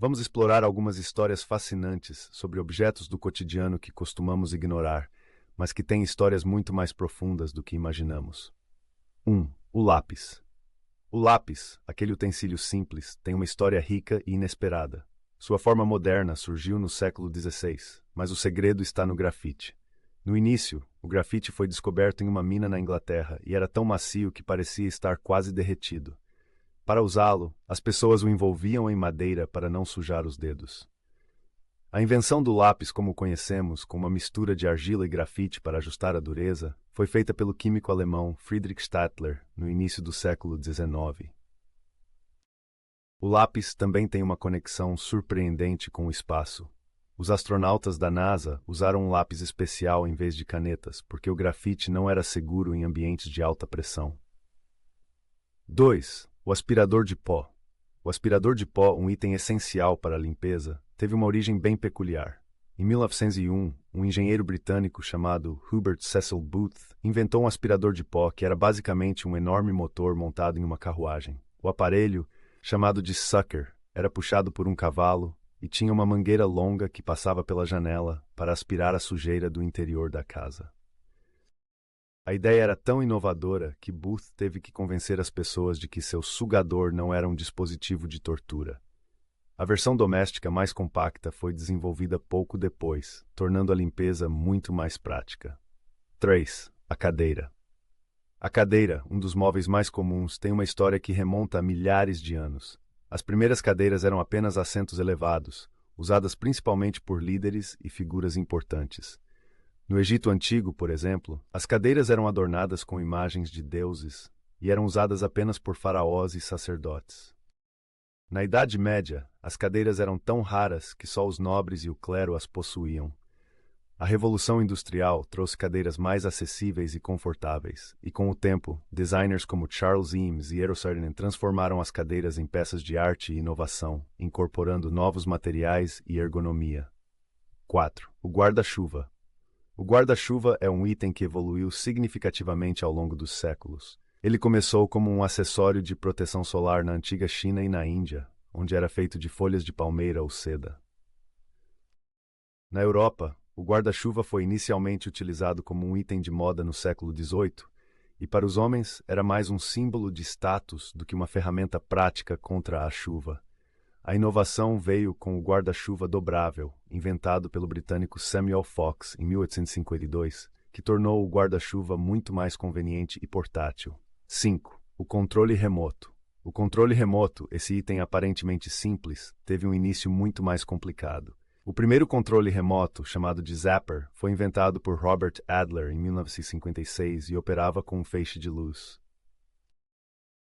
Vamos explorar algumas histórias fascinantes sobre objetos do cotidiano que costumamos ignorar, mas que têm histórias muito mais profundas do que imaginamos. 1. O lápis. O lápis, aquele utensílio simples, tem uma história rica e inesperada. Sua forma moderna surgiu no século XVI, mas o segredo está no grafite. No início, o grafite foi descoberto em uma mina na Inglaterra e era tão macio que parecia estar quase derretido. Para usá-lo, as pessoas o envolviam em madeira para não sujar os dedos. A invenção do lápis como o conhecemos, com uma mistura de argila e grafite para ajustar a dureza, foi feita pelo químico alemão Friedrich Stadler no início do século XIX. O lápis também tem uma conexão surpreendente com o espaço. Os astronautas da NASA usaram um lápis especial em vez de canetas, porque o grafite não era seguro em ambientes de alta pressão. 2. O aspirador de pó. O aspirador de pó, um item essencial para a limpeza, teve uma origem bem peculiar. Em 1901, um engenheiro britânico chamado Hubert Cecil Booth inventou um aspirador de pó que era basicamente um enorme motor montado em uma carruagem. O aparelho, chamado de sucker, era puxado por um cavalo e tinha uma mangueira longa que passava pela janela para aspirar a sujeira do interior da casa. A ideia era tão inovadora que Booth teve que convencer as pessoas de que seu sugador não era um dispositivo de tortura. A versão doméstica mais compacta foi desenvolvida pouco depois, tornando a limpeza muito mais prática. 3. A cadeira. A cadeira, um dos móveis mais comuns, tem uma história que remonta a milhares de anos. As primeiras cadeiras eram apenas assentos elevados, usadas principalmente por líderes e figuras importantes. No Egito Antigo, por exemplo, as cadeiras eram adornadas com imagens de deuses e eram usadas apenas por faraós e sacerdotes. Na Idade Média, as cadeiras eram tão raras que só os nobres e o clero as possuíam. A Revolução Industrial trouxe cadeiras mais acessíveis e confortáveis, e com o tempo, designers como Charles Eames e Eero Saarinen transformaram as cadeiras em peças de arte e inovação, incorporando novos materiais e ergonomia. 4. O guarda-chuva. O guarda-chuva é um item que evoluiu significativamente ao longo dos séculos. Ele começou como um acessório de proteção solar na antiga China e na Índia, onde era feito de folhas de palmeira ou seda. Na Europa, o guarda-chuva foi inicialmente utilizado como um item de moda no século XVIII, e para os homens era mais um símbolo de status do que uma ferramenta prática contra a chuva. A inovação veio com o guarda-chuva dobrável, inventado pelo britânico Samuel Fox em 1852, que tornou o guarda-chuva muito mais conveniente e portátil. 5. O controle remoto. O controle remoto, esse item aparentemente simples, teve um início muito mais complicado. O primeiro controle remoto, chamado de Zapper, foi inventado por Robert Adler em 1956 e operava com um feixe de luz.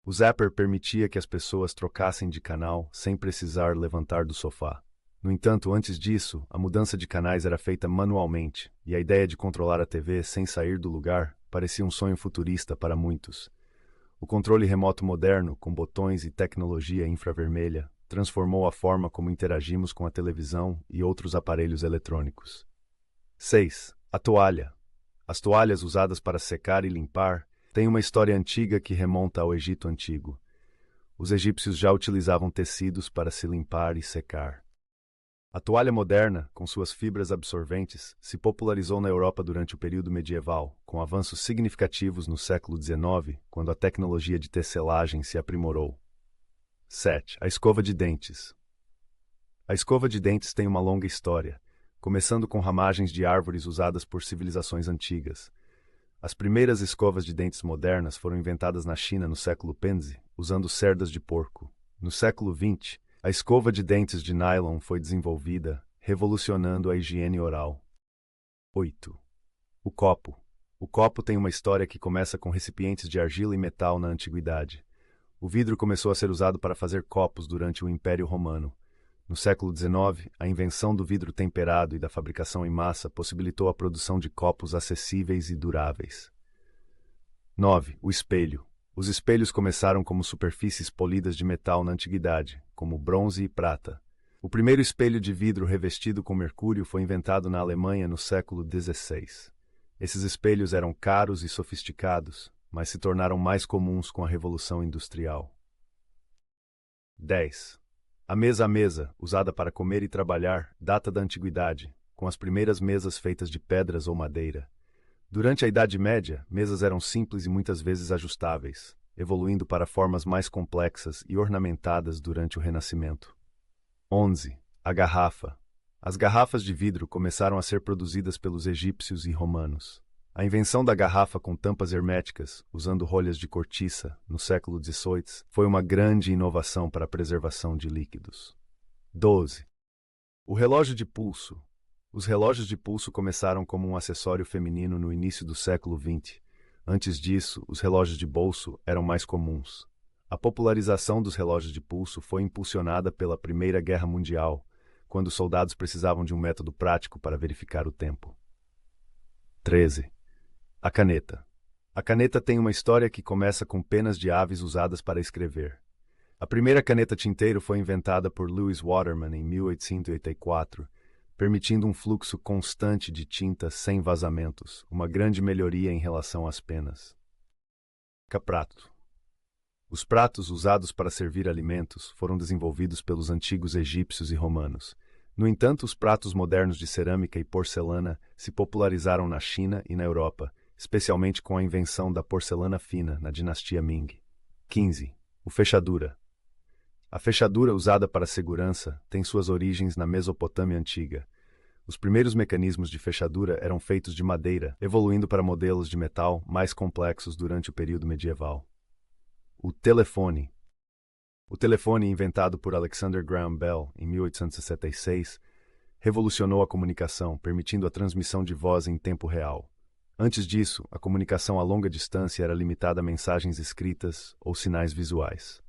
O Zapper permitia que as pessoas trocassem de canal sem precisar levantar do sofá. No entanto, antes disso, a mudança de canais era feita manualmente, e a ideia de controlar a TV sem sair do lugar parecia um sonho futurista para muitos. O controle remoto moderno, com botões e tecnologia infravermelha, transformou a forma como interagimos com a televisão e outros aparelhos eletrônicos. 6. A toalha. As toalhas usadas para secar e limpar têm uma história antiga que remonta ao Egito Antigo. Os egípcios já utilizavam tecidos para se limpar e secar. A toalha moderna, com suas fibras absorventes, se popularizou na Europa durante o período medieval, com avanços significativos no século XIX, quando a tecnologia de tecelagem se aprimorou. 7. A escova de dentes. A escova de dentes tem uma longa história, começando com ramagens de árvores usadas por civilizações antigas. As primeiras escovas de dentes modernas foram inventadas na China no século XV, usando cerdas de porco. No século XX, a escova de dentes de nylon foi desenvolvida, revolucionando a higiene oral. 8. O copo. O copo tem uma história que começa com recipientes de argila e metal na antiguidade. O vidro começou a ser usado para fazer copos durante o Império Romano. No século XIX, a invenção do vidro temperado e da fabricação em massa possibilitou a produção de copos acessíveis e duráveis. 9. O espelho. Os espelhos começaram como superfícies polidas de metal na antiguidade, como bronze e prata. O primeiro espelho de vidro revestido com mercúrio foi inventado na Alemanha no século XVI. Esses espelhos eram caros e sofisticados, mas se tornaram mais comuns com a Revolução Industrial. 10. A mesa, usada para comer e trabalhar, data da antiguidade, com as primeiras mesas feitas de pedras ou madeira. Durante a Idade Média, mesas eram simples e muitas vezes ajustáveis, evoluindo para formas mais complexas e ornamentadas durante o Renascimento. 11. A garrafa. As garrafas de vidro começaram a ser produzidas pelos egípcios e romanos. A invenção da garrafa com tampas herméticas, usando rolhas de cortiça, no século XVIII, foi uma grande inovação para a preservação de líquidos. 12. O relógio de pulso. Os relógios de pulso começaram como um acessório feminino no início do século XX. Antes disso, os relógios de bolso eram mais comuns. A popularização dos relógios de pulso foi impulsionada pela Primeira Guerra Mundial, quando os soldados precisavam de um método prático para verificar o tempo. 13. A caneta. A caneta tem uma história que começa com penas de aves usadas para escrever. A primeira caneta tinteiro foi inventada por Lewis Waterman em 1884, permitindo um fluxo constante de tinta sem vazamentos, uma grande melhoria em relação às penas. Prato. Os pratos usados para servir alimentos foram desenvolvidos pelos antigos egípcios e romanos. No entanto, os pratos modernos de cerâmica e porcelana se popularizaram na China e na Europa, especialmente com a invenção da porcelana fina na dinastia Ming. 15. O fechadura. A fechadura usada para segurança tem suas origens na Mesopotâmia antiga. Os primeiros mecanismos de fechadura eram feitos de madeira, evoluindo para modelos de metal mais complexos durante o período medieval. O telefone. O telefone, inventado por Alexander Graham Bell em 1866, revolucionou a comunicação, permitindo a transmissão de voz em tempo real. Antes disso, a comunicação a longa distância era limitada a mensagens escritas ou sinais visuais.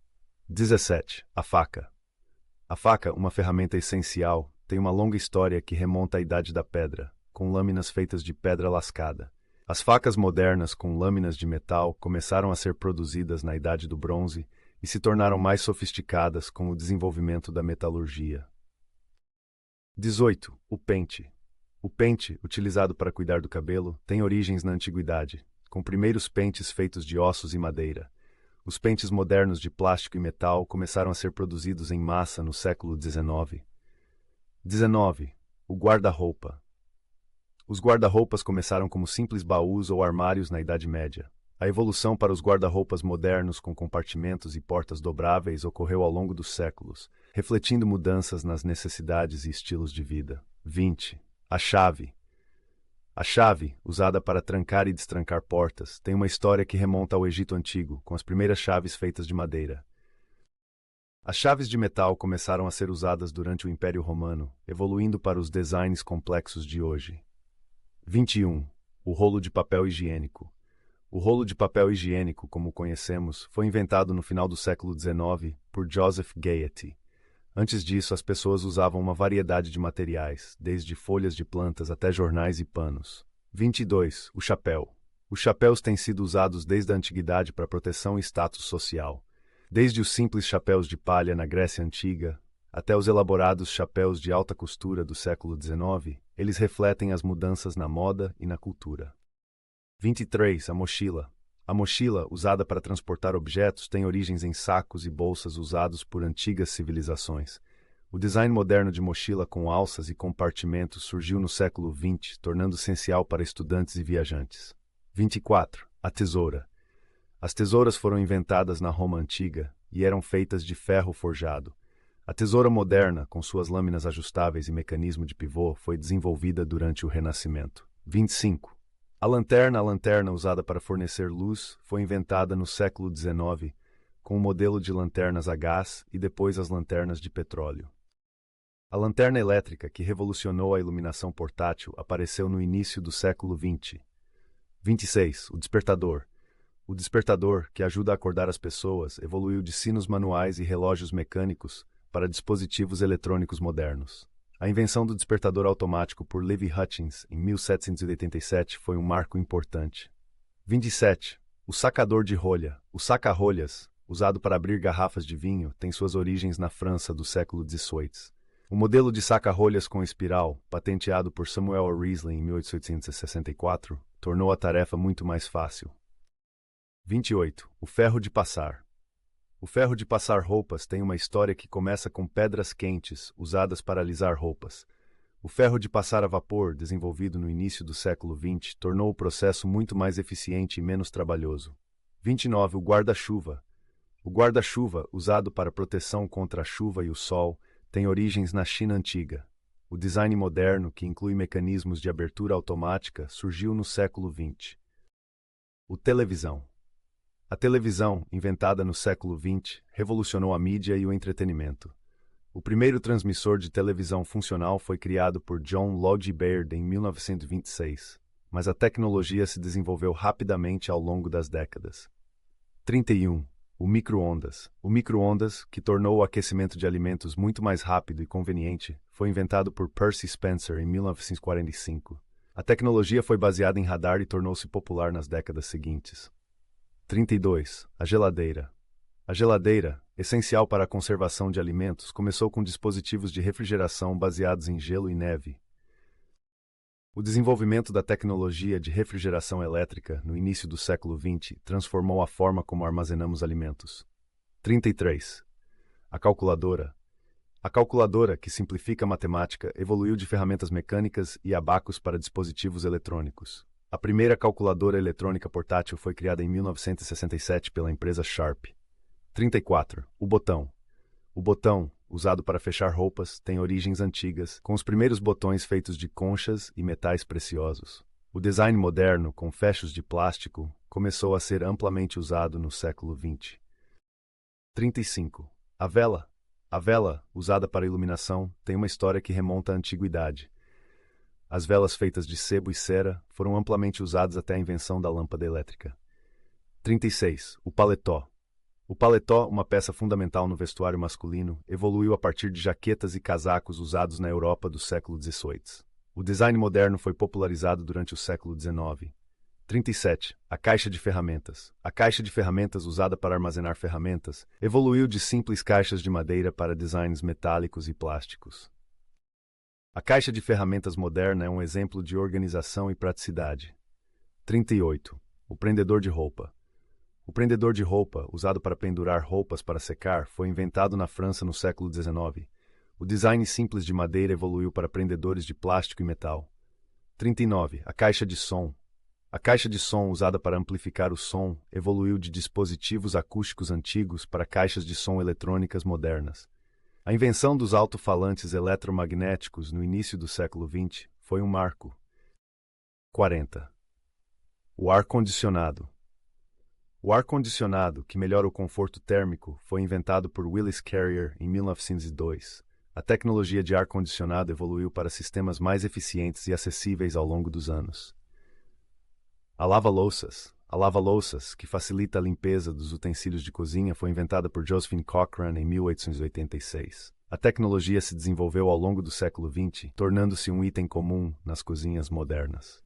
17. A faca. A faca, uma ferramenta essencial, tem uma longa história que remonta à Idade da Pedra, com lâminas feitas de pedra lascada. As facas modernas com lâminas de metal começaram a ser produzidas na Idade do Bronze e se tornaram mais sofisticadas com o desenvolvimento da metalurgia. 18. O pente. O pente, utilizado para cuidar do cabelo, tem origens na antiguidade, com primeiros pentes feitos de ossos e madeira. Os pentes modernos de plástico e metal começaram a ser produzidos em massa no século XIX. 19. O guarda-roupa. Os guarda-roupas começaram como simples baús ou armários na Idade Média. A evolução para os guarda-roupas modernos com compartimentos e portas dobráveis ocorreu ao longo dos séculos, refletindo mudanças nas necessidades e estilos de vida. 20. A chave. A chave, usada para trancar e destrancar portas, tem uma história que remonta ao Egito Antigo, com as primeiras chaves feitas de madeira. As chaves de metal começaram a ser usadas durante o Império Romano, evoluindo para os designs complexos de hoje. 21. O rolo de papel higiênico. O rolo de papel higiênico, como o conhecemos, foi inventado no final do século XIX por Joseph Gayety. Antes disso, as pessoas usavam uma variedade de materiais, desde folhas de plantas até jornais e panos. 22. O chapéu. Os chapéus têm sido usados desde a antiguidade para proteção e status social. Desde os simples chapéus de palha na Grécia Antiga, até os elaborados chapéus de alta costura do século XIX, eles refletem as mudanças na moda e na cultura. 23. A mochila. A mochila, usada para transportar objetos, tem origens em sacos e bolsas usados por antigas civilizações. O design moderno de mochila com alças e compartimentos surgiu no século XX, tornando essencial para estudantes e viajantes. 24. A tesoura. As tesouras foram inventadas na Roma Antiga e eram feitas de ferro forjado. A tesoura moderna, com suas lâminas ajustáveis e mecanismo de pivô, foi desenvolvida durante o Renascimento. 25. A lanterna usada para fornecer luz, foi inventada no século XIX, com o modelo de lanternas a gás e depois as lanternas de petróleo. A lanterna elétrica, que revolucionou a iluminação portátil, apareceu no início do século XX. 26. O despertador. O despertador, que ajuda a acordar as pessoas, evoluiu de sinos manuais e relógios mecânicos para dispositivos eletrônicos modernos. A invenção do despertador automático por Levi Hutchins em 1787 foi um marco importante. 27. O sacador de rolha. O saca-rolhas, usado para abrir garrafas de vinho, tem suas origens na França do século XVIII. O modelo de saca-rolhas com espiral, patenteado por Samuel Riesling em 1864, tornou a tarefa muito mais fácil. 28. O ferro de passar. O ferro de passar roupas tem uma história que começa com pedras quentes, usadas para alisar roupas. O ferro de passar a vapor, desenvolvido no início do século XX, tornou o processo muito mais eficiente e menos trabalhoso. 29. O guarda-chuva. O guarda-chuva, usado para proteção contra a chuva e o sol, tem origens na China antiga. O design moderno, que inclui mecanismos de abertura automática, surgiu no século XX. O televisão. A televisão, inventada no século XX, revolucionou a mídia e o entretenimento. O primeiro transmissor de televisão funcional foi criado por John Logie Baird em 1926, mas a tecnologia se desenvolveu rapidamente ao longo das décadas. 31. O micro-ondas. O micro-ondas, que tornou o aquecimento de alimentos muito mais rápido e conveniente, foi inventado por Percy Spencer em 1945. A tecnologia foi baseada em radar e tornou-se popular nas décadas seguintes. 32. A geladeira. A geladeira, essencial para a conservação de alimentos, começou com dispositivos de refrigeração baseados em gelo e neve. O desenvolvimento da tecnologia de refrigeração elétrica no início do século XX transformou a forma como armazenamos alimentos. 33. A calculadora. A calculadora, que simplifica a matemática, evoluiu de ferramentas mecânicas e abacos para dispositivos eletrônicos. A primeira calculadora eletrônica portátil foi criada em 1967 pela empresa Sharp. 34. O botão. O botão, usado para fechar roupas, tem origens antigas, com os primeiros botões feitos de conchas e metais preciosos. O design moderno, com fechos de plástico, começou a ser amplamente usado no século XX. 35. A vela. A vela, usada para iluminação, tem uma história que remonta à antiguidade. As velas feitas de sebo e cera foram amplamente usadas até a invenção da lâmpada elétrica. 36. O paletó. O paletó, uma peça fundamental no vestuário masculino, evoluiu a partir de jaquetas e casacos usados na Europa do século XVIII. O design moderno foi popularizado durante o século XIX. 37. A caixa de ferramentas. A caixa de ferramentas usada para armazenar ferramentas evoluiu de simples caixas de madeira para designs metálicos e plásticos. A caixa de ferramentas moderna é um exemplo de organização e praticidade. 38. O prendedor de roupa. O prendedor de roupa, usado para pendurar roupas para secar, foi inventado na França no século XIX. O design simples de madeira evoluiu para prendedores de plástico e metal. 39. A caixa de som. A caixa de som, usada para amplificar o som, evoluiu de dispositivos acústicos antigos para caixas de som eletrônicas modernas. A invenção dos alto-falantes eletromagnéticos no início do século XX foi um marco. 40. O ar-condicionado. O ar-condicionado, que melhora o conforto térmico, foi inventado por Willis Carrier em 1902. A tecnologia de ar-condicionado evoluiu para sistemas mais eficientes e acessíveis ao longo dos anos. A lava-louças. A lava-louças, que facilita a limpeza dos utensílios de cozinha, foi inventada por Josephine Cochrane em 1886. A tecnologia se desenvolveu ao longo do século XX, tornando-se um item comum nas cozinhas modernas.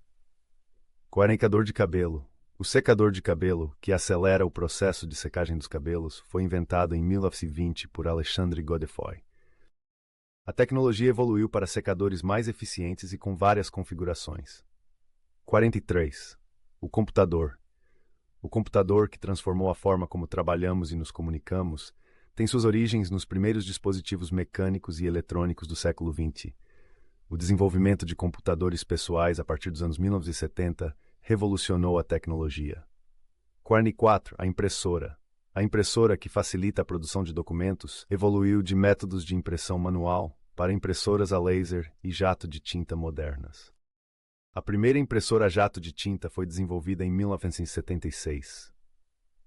Secador de cabelo. O secador de cabelo, que acelera o processo de secagem dos cabelos, foi inventado em 1920 por Alexandre Godefroy. A tecnologia evoluiu para secadores mais eficientes e com várias configurações. 43. O computador. O computador, que transformou a forma como trabalhamos e nos comunicamos, tem suas origens nos primeiros dispositivos mecânicos e eletrônicos do século XX. O desenvolvimento de computadores pessoais a partir dos anos 1970 revolucionou a tecnologia. 44. A impressora. A impressora, que facilita a produção de documentos, evoluiu de métodos de impressão manual para impressoras a laser e jato de tinta modernas. A primeira impressora a jato de tinta foi desenvolvida em 1976.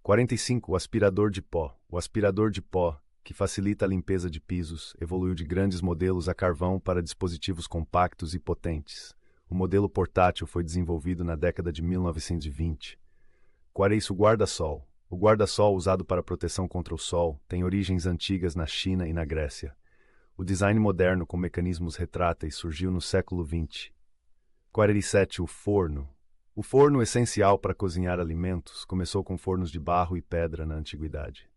45. O aspirador de pó. O aspirador de pó, que facilita a limpeza de pisos, evoluiu de grandes modelos a carvão para dispositivos compactos e potentes. O modelo portátil foi desenvolvido na década de 1920. 46. O guarda-sol. O guarda-sol, usado para proteção contra o sol, tem origens antigas na China e na Grécia. O design moderno com mecanismos retráteis surgiu no século XX. 47. O forno. O forno, essencial para cozinhar alimentos, começou com fornos de barro e pedra na antiguidade.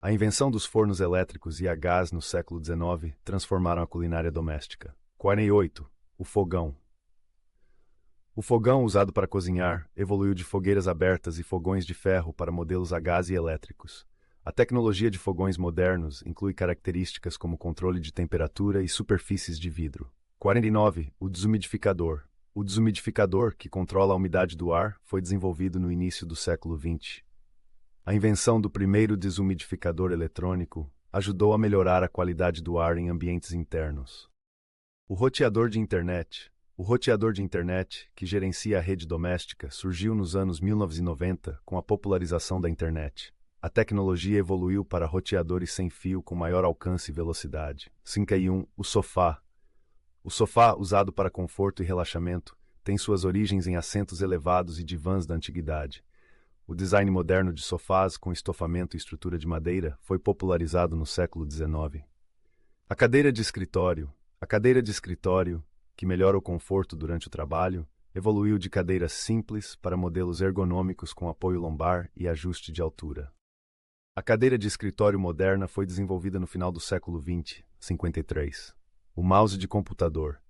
A invenção dos fornos elétricos e a gás no século XIX transformaram a culinária doméstica. 48. O fogão. O fogão, usado para cozinhar, evoluiu de fogueiras abertas e fogões de ferro para modelos a gás e elétricos. A tecnologia de fogões modernos inclui características como controle de temperatura e superfícies de vidro. 49. O desumidificador. O desumidificador, que controla a umidade do ar, foi desenvolvido no início do século XX. A invenção do primeiro desumidificador eletrônico ajudou a melhorar a qualidade do ar em ambientes internos. O roteador de internet. O roteador de internet, que gerencia a rede doméstica, surgiu nos anos 1990 com a popularização da internet. A tecnologia evoluiu para roteadores sem fio com maior alcance e velocidade. 51. O sofá. O sofá, usado para conforto e relaxamento, tem suas origens em assentos elevados e divãs da antiguidade. O design moderno de sofás com estofamento e estrutura de madeira foi popularizado no século XIX. A cadeira de escritório. A cadeira de escritório, que melhora o conforto durante o trabalho, evoluiu de cadeiras simples para modelos ergonômicos com apoio lombar e ajuste de altura. A cadeira de escritório moderna foi desenvolvida no final do século XX, 53. O mouse de computador.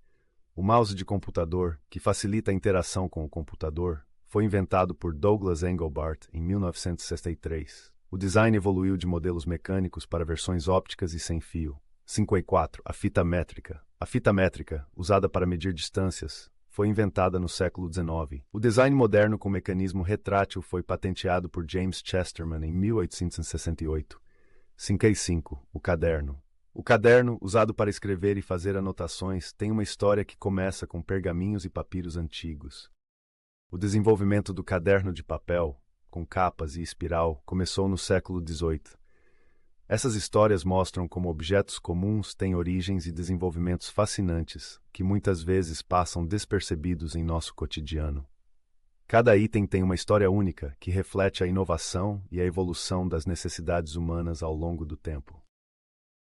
O mouse de computador, que facilita a interação com o computador, foi inventado por Douglas Engelbart em 1963. O design evoluiu de modelos mecânicos para versões ópticas e sem fio. 54. A fita métrica. A fita métrica, usada para medir distâncias, foi inventada no século XIX. O design moderno com mecanismo retrátil foi patenteado por James Chesterman em 1868. 55. O caderno. O caderno, usado para escrever e fazer anotações, tem uma história que começa com pergaminhos e papiros antigos. O desenvolvimento do caderno de papel, com capas e espiral, começou no século XVIII. Essas histórias mostram como objetos comuns têm origens e desenvolvimentos fascinantes, que muitas vezes passam despercebidos em nosso cotidiano. Cada item tem uma história única que reflete a inovação e a evolução das necessidades humanas ao longo do tempo.